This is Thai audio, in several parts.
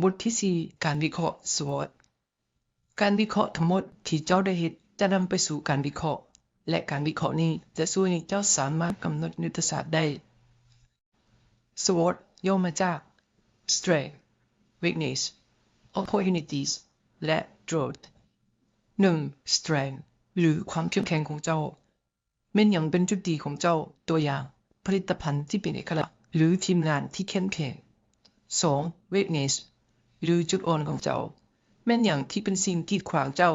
บทที่4การวิเคราะห์ SWOT การวิเคราะห์ทั้งหมดที่เจ้าได้เฮ็ดจะนำไปสู่การวิเคราะห์และการวิเคราะห์นี้จะช่วยให้เจ้าสามารถกำหนดยุทธศาสตร์ได้ SWOT ย่อมาจาก Strength Weakness Opportunities และ Growth 1. Strength หรือความเข้มแข็งของเจ้าแม่นหยังเป็นจุดดีของเจ้าตัวอย่างผลิตภัณฑ์ที่เป็นเอกลักษณ์หรือทีมงานที่เข้มแข็ง 2. Weakness หรือจุดอ่อนของเจ้าแม่นหยังที่เป็นสิ่งกีดขวางเจ้า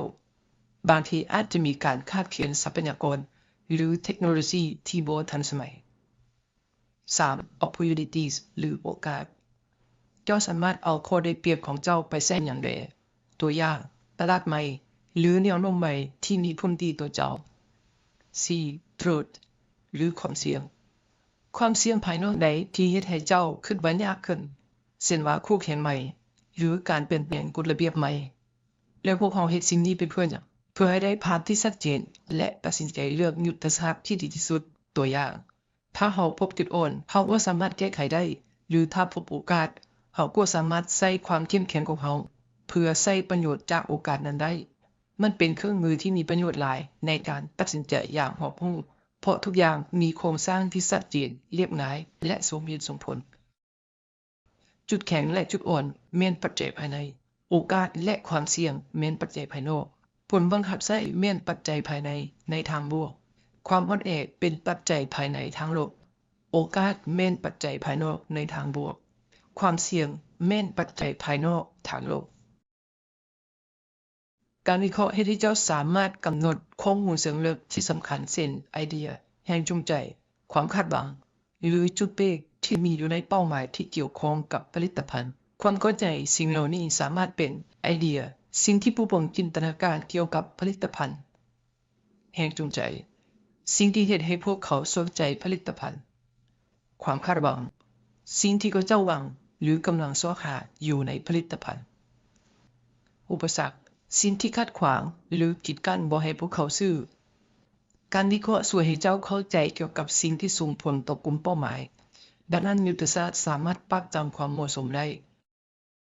บางทีอาจจะมีการคาดเขียนทรัพยากรหรือเทคโนโลยีที่บ่ทันสมัย 3. Opportunities หรือโอกาสเจ้าสามารถเอาข้อได้เปรียบของเจ้าไปใช้หยังได้ตัวอย่างตลาดใหม่หรือแนวโน้มใหม่ที่มีผลดีต่อเจ้า 4. Threat หรือความเสี่ยงความเสี่ยงภายนอกใดที่เฮ็ดให้เจ้าคิดว่ายากขึ้นเช่นว่าคู่แข่งใหม่หรือการเปลี่ยนแปลงกฎระเบียบใหม่แล้วพวกเขาเฮ็ดสิ่งนี้ไปเพื่อหยังเพื่อให้ได้ภาพที่ชัดเจนและตัดสินใจเลือกยุทธศาสตร์ที่ดีที่สุดตัวอย่างถ้าเฮาพบจุดอ่อนเฮาก็สามารถแก้ไขได้หรือถ้าพบโอกาสเฮาก็สามารถใช้ความเข้มแข็งของเฮาเพื่อใช้ประโยชน์จากโอกาสนั้นได้มันเป็นเครื่องมือที่มีประโยชน์หลายในการตัดสินใจอย่างรอบรู้เพราะทุกอย่างมีโครงสร้างที่ชัดเจนเรียบง่ายและสมเหตุสมผลจุดแข็งและจุดอ่อนแม่นปัจจัยภายในโอกาสและความเสี่ยงแม่นปัจจัยภายนอกผลบังคับใช้แม่นปัจจัยภายในในทางบวกความอ่อนแอเป็นปัจจัยภายในทางลบโอกาสแม่นปัจจัยภายนอกในทางบวกความเสี่ยงแม่นปัจจัยภายนอกทางลบการวิเคราะห์เฮ็ดให้เจ้าสามารถกำหนดข้อมูลเชิงลึกที่สำคัญเช่นไอเดียแรงจูงใจความคาดหวังหรือจุดเป้ที่มีอยู่ในเป้าหมายที่เกี่ยวข้องกับผลิตภัณฑ์ความเข้าใจสิ่งเหล่านี้สามารถเป็นไอเดียสิ่งที่ผู้บ่งจินตนาการเกี่ยวกับผลิตภัณฑ์แรงจูงใจสิ่งที่เฮ็ดให้พวกเขาสนใจผลิตภัณฑ์ความคาดหวังสิ่งที่เขาเจ้าหวังหรือกำลังซ้อหาอยู่ในผลิตภัณฑ์อุปสรรคสิ่งที่ขัดขวางหรือกีดกั้นบ่ให้พวกเขาซื้อการวิเคราะห์ช่วยให้เจ้าเข้าใจเกี่ยวกับสิ่งที่ส่งผลต่อกลุ่มเป้าหมายดังนั้นยุทธศาสตร์สามารถปรับตามความเหมาะสมได้